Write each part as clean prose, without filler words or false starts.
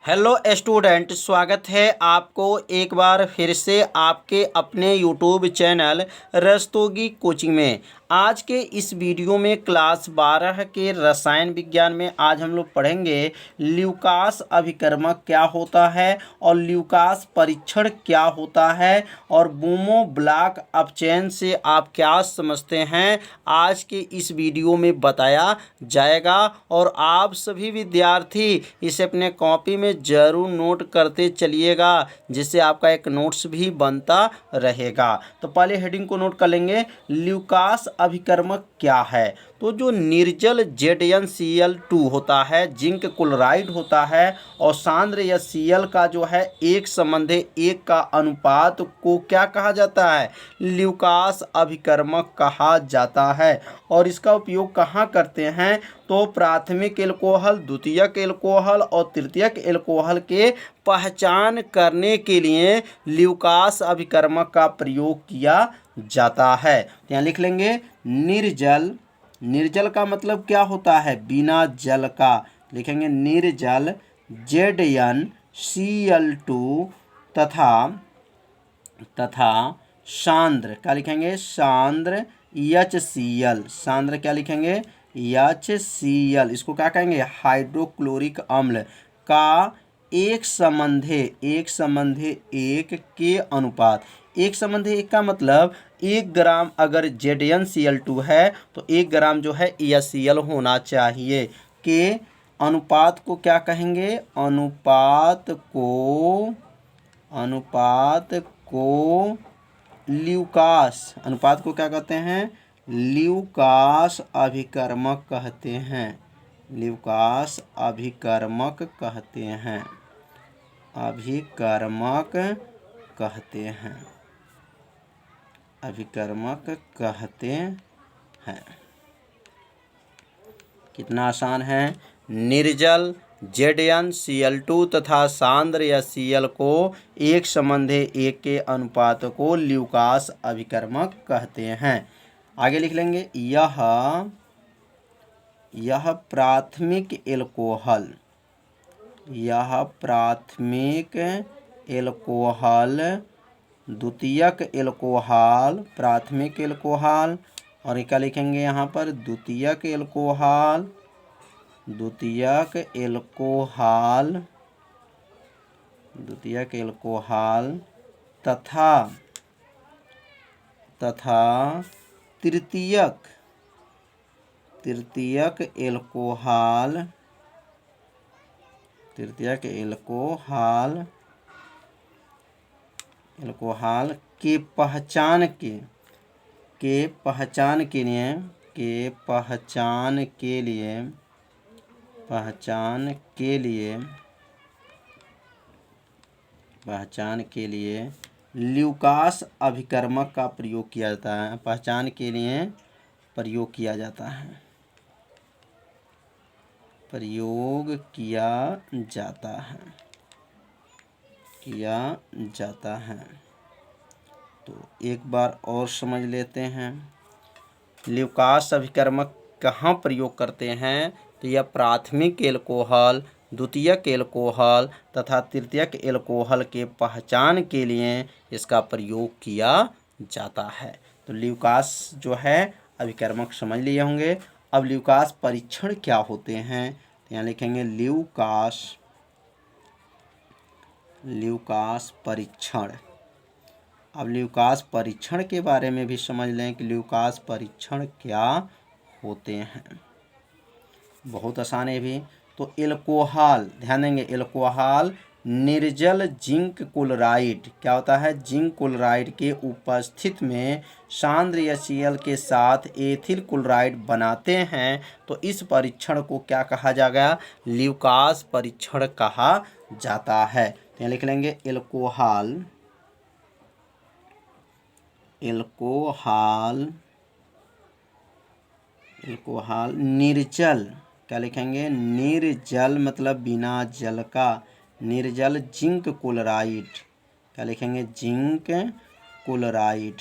Hello student, स्वागत है आपको एक बार फिर से आपके अपने यूट्यूब चैनल रस्तोगी कोचिंग में। आज के इस वीडियो में क्लास 12 के रसायन विज्ञान में आज हम लोग पढ़ेंगे ल्यूकास अभिकर्मक क्या होता है और ल्यूकास परीक्षण क्या होता है और बूमो ब्लॉक अपचयन से आप क्या समझते हैं। आज के इस वीडियो में बताया जाएगा और आप सभी विद्यार्थी इसे अपने कॉपी में ज़रूर नोट करते चलिएगा, जिससे आपका एक नोट्स भी बनता रहेगा। तो पहले हेडिंग को नोट कर लेंगे, ल्यूकास अभिकर्मक क्या है। तो जो निर्जल ZnCl2 होता है, जिंक क्लोराइड होता है और सांद्र या Cl का जो है एक संबंध एक का अनुपात को क्या कहा जाता है, ल्यूकास अभिकर्मक कहा जाता है। और इसका उपयोग कहाँ करते हैं, तो प्राथमिक एल्कोहल, द्वितीयक एल्कोहल और तृतीयक एल्कोहल के पहचान करने के लिए ल्यूकास अभिकर्मक का प्रयोग किया जाता है। तो यहाँ लिख लेंगे निर्जल। निर्जल का मतलब क्या होता है, बिना जल का। लिखेंगे निर्जल ZnCl2 तथा सांद्र, क्या लिखेंगे, सांद्र HCl। सांद्र क्या लिखेंगे, HCl। इसको क्या कहेंगे, हाइड्रोक्लोरिक अम्ल का एक संबंधे एक के अनुपात। एक संबंधे एक का मतलब 1 ग्राम अगर ZnCl2 है तो 1 ग्राम जो है HCl होना चाहिए। के अनुपात को क्या कहेंगे, अनुपात को ल्यूकास, अनुपात को क्या कहते हैं, ल्यूकास अभिकर्मक कहते हैं। ल्यूकास अभिकर्मक कहते हैं, अभिकर्मक कहते हैं। कितना आसान है। निर्जल ZnCl2 तथा सांद्र या Cl को एक संबंधे एक के अनुपात को ल्यूकास अभिकर्मक कहते हैं। आगे लिख लेंगे, यह प्राथमिक एल्कोहल, द्वितीयक एल्कोहल, प्राथमिक एल्कोहल और क्या लिखेंगे यहाँ पर, द्वितीयक एल्कोहल तथा तृतीयक एल्कोहल के पहचान के लिए ल्यूकास अभिकर्मक का प्रयोग किया जाता है। पहचान के लिए प्रयोग किया जाता है। तो एक बार और समझ लेते हैं, ल्यूकास अभिकर्मक कहाँ प्रयोग करते हैं। तो यह प्राथमिक एल्कोहल, द्वितीयक एल्कोहल तथा तृतीयक एल्कोहल के पहचान के लिए इसका प्रयोग किया जाता है। तो ल्यूकास जो है अभिकर्मक समझ लिए होंगे। अब ल्यूकास परीक्षण क्या होते हैं, तो यहाँ लिखेंगे ल्यूकास परीक्षण। अब ल्यूकास परीक्षण के बारे में भी समझ लें कि ल्यूकास परीक्षण क्या होते हैं। बहुत आसान है भी। तो एल्कोहल, ध्यान देंगे, एल्कोहल निर्जल जिंक क्लोराइड, क्या होता है, जिंक क्लोराइड के उपस्थित में सांद्र HCl के साथ एथिल क्लोराइड बनाते हैं। तो इस परीक्षण को क्या कहा जाएगा, ल्यूकास परीक्षण कहा जाता है। तो यहाँ लिख लेंगे एल्कोहल निर्जल, क्या लिखेंगे, निर्जल मतलब बिना जल का, निर्जल जिंक क्लोराइड, क्या लिखेंगे, जिंक क्लोराइड।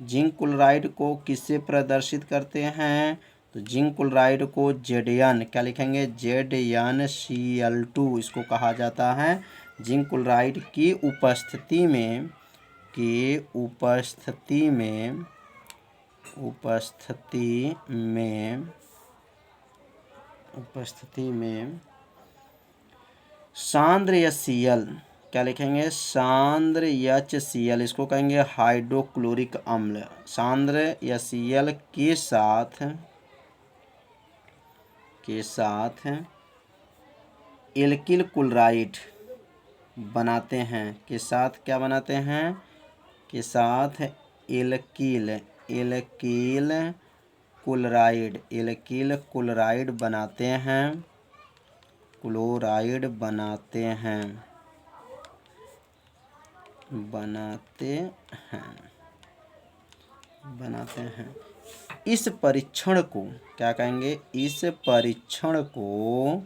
जिंक क्लोराइड को किससे प्रदर्शित करते हैं, तो जिंक क्लोराइड को Zn क्या लिखेंगे, ZnCl2 इसको कहा जाता है। जिंक क्लोराइड की उपस्थिति में सांद्र HCl क्या लिखेंगे, सांद्र HCl इसको कहेंगे हाइड्रोक्लोरिक अम्ल। सांद्र HCl के साथ एल्किल क्लोराइड बनाते हैं, के साथ क्या बनाते हैं, के साथ एल्किल क्लोराइड बनाते हैं। इस परीक्षण को क्या कहेंगे, इस परीक्षण को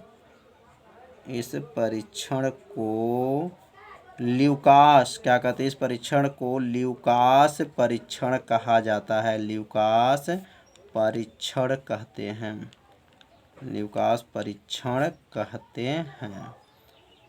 ल्यूकास क्या कहते हैं, इस परीक्षण को ल्यूकास परीक्षण कहा जाता है। ल्यूकास परीक्षण कहते हैं।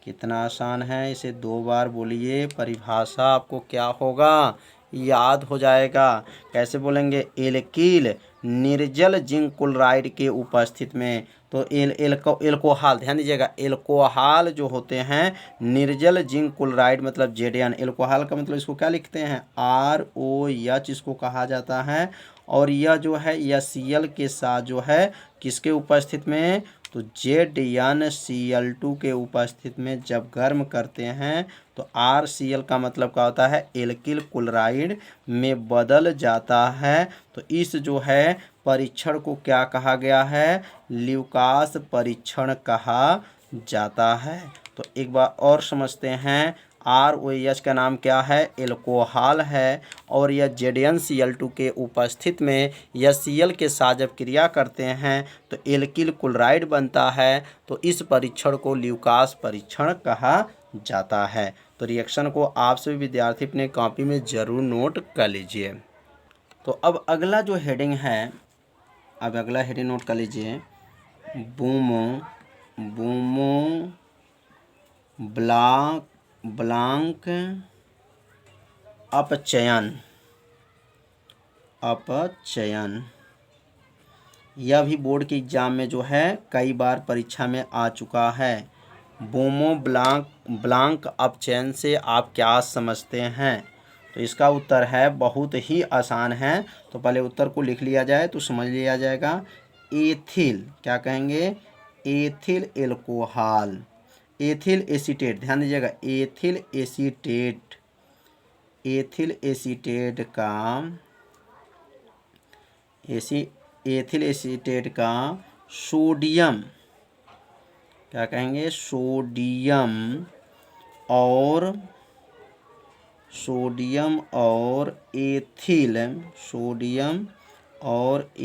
कितना आसान है, इसे 2 बार बोलिए, परिभाषा आपको क्या होगा, याद हो जाएगा। कैसे बोलेंगे, एल्किल निर्जल जिंक क्लोराइड के उपस्थित में, तो एल्कोहल ध्यान दीजिएगा, एल्कोहल जो होते हैं निर्जल जिंक क्लोराइड मतलब Zn, एल्कोहल का मतलब इसको क्या लिखते हैं, ROH इसको कहा जाता है। और यह जो है HCl के साथ जो है किसके उपस्थित में, तो ZnCl2 के उपस्थित में जब गर्म करते हैं तो RCl का मतलब क्या होता है, एल्किल क्लोराइड में बदल जाता है। तो इस जो है परीक्षण को क्या कहा गया है, ल्यूकास परीक्षण कहा जाता है। तो एक बार और समझते हैं, ROH का नाम क्या है, एल्कोहल है। और यह ZnCl2 के उपस्थित में HCl के साथ जब क्रिया करते हैं तो एल्किल क्लोराइड बनता है। तो इस परीक्षण को ल्यूकास परीक्षण कहा जाता है। तो रिएक्शन को आप सभी विद्यार्थी अपने कॉपी में ज़रूर नोट कर लीजिए। तो अब अगला जो हेडिंग है, अब अगला हेडिंग नोट कर लीजिए, बूमो ब्लांक अपचयन। यह भी बोर्ड के एग्जाम में जो है कई बार परीक्षा में आ चुका है। बूमो ब्लांक अपचयन से आप क्या समझते हैं, तो इसका उत्तर है बहुत ही आसान है। तो पहले उत्तर को लिख लिया जाए तो समझ लिया जाएगा। एथिल क्या कहेंगे, एथिल एल्कोहल, एथिल एसीटेट, ध्यान दीजिएगा, एथिल एसीटेट का सोडियम क्या कहेंगे, सोडियम और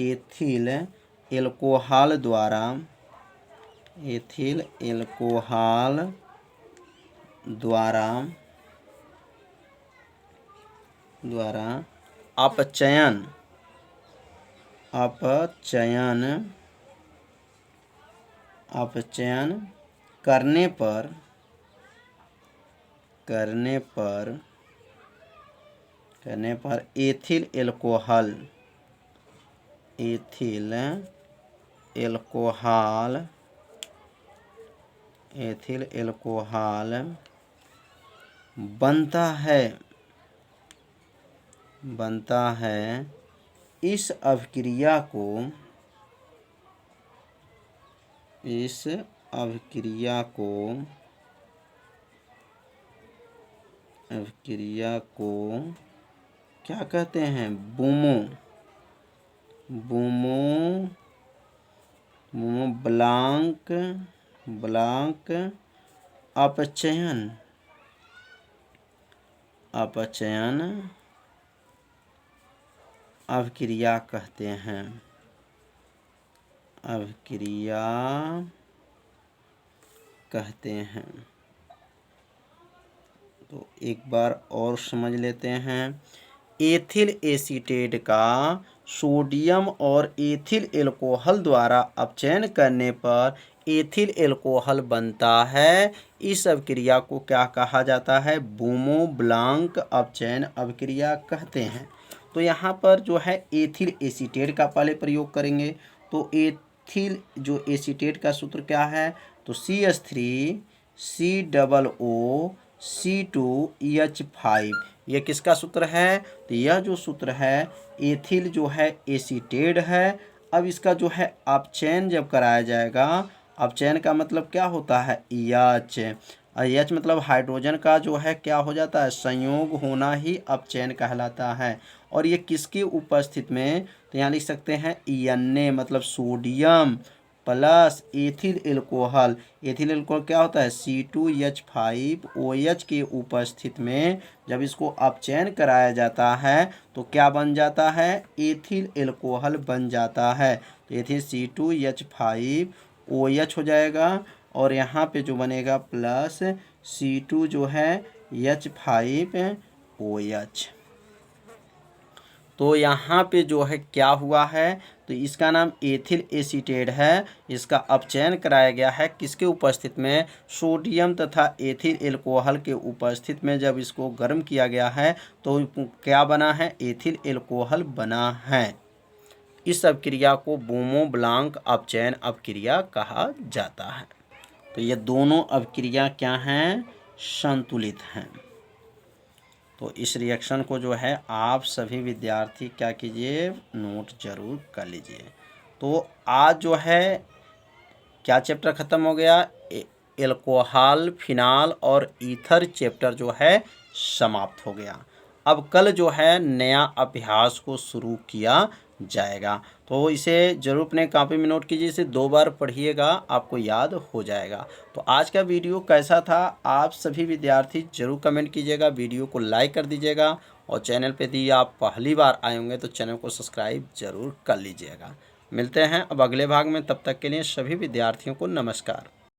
एथिल एल्कोहल द्वारा अपचयन करने पर एथिल एल्कोहल बनता है। इस अभिक्रिया को क्या कहते हैं, बूमो ब्लांक अपचयन अभिक्रिया कहते हैं। तो एक बार और समझ लेते हैं। एथिल एसीटेट का सोडियम और एथिल एल्कोहल द्वारा अपचयन करने पर एथिल एल्कोहल बनता है। इस अभिक्रिया को क्या कहा जाता है? बूमो ब्लांक अपचयन अभिक्रिया कहते हैं। तो यहाँ पर जो है एथिल एसीटेट का पहले प्रयोग करेंगे। तो एथिल जो एसीटेट का सूत्र क्या है? तो CH3COO यह किसका सूत्र है? तो यह जो सूत्र है एथिल जो है एसीटेट है। अब इसका जो है अपचयन जब कराया जाएगा, अपचयन का मतलब क्या होता है? एच। एच मतलब हाइड्रोजन का जो है क्या हो जाता है? संयोग होना ही अपचयन कहलाता है। और ये किसकी उपस्थिति में? तो यहाँ लिख सकते हैं Na मतलब sodium plus ethyl alcohol. Ethyl alcohol क्या होता है? C2H5OH के उपस्थिति में जब इसको अपचयन कराया जाता है तो क्या बन जाता है? एथिल एल्कोहल बन जाता है। तो एथिल C2H5OH हो जाएगा और यहाँ पे जो बनेगा प्लस C2 जो है H5OH। तो यहाँ पे जो है क्या हुआ है? तो इसका नाम एथिल एसीटेट है। इसका अपचयन कराया गया है किसके उपस्थिति में? सोडियम तथा एथिल एल्कोहल के उपस्थिति में जब इसको गर्म किया गया है तो क्या बना है? एथिल एल्कोहल बना है। इस अभिक्रिया को बूमो ब्लांक अपचयन अभिक्रिया कहा जाता है। तो ये दोनों अभिक्रिया क्या हैं? संतुलित हैं। तो इस रिएक्शन को जो है आप सभी विद्यार्थी क्या कीजिए? नोट जरूर कर लीजिए। तो आज जो है क्या चैप्टर ख़त्म हो गया? एल्कोहल, फिनाल और ईथर चैप्टर जो है समाप्त हो गया। अब कल जो है नया अभ्यास को शुरू किया जाएगा। तो इसे जरूर अपने कॉपी में नोट कीजिए। इसे 2 बार पढ़िएगा, आपको याद हो जाएगा। तो आज का वीडियो कैसा था? आप सभी विद्यार्थी जरूर कमेंट कीजिएगा, वीडियो को लाइक कर दीजिएगा और चैनल पे यदि आप पहली बार आए होंगे तो चैनल को सब्सक्राइब जरूर कर लीजिएगा। मिलते हैं अब अगले भाग में, तब तक के लिए सभी विद्यार्थियों को नमस्कार।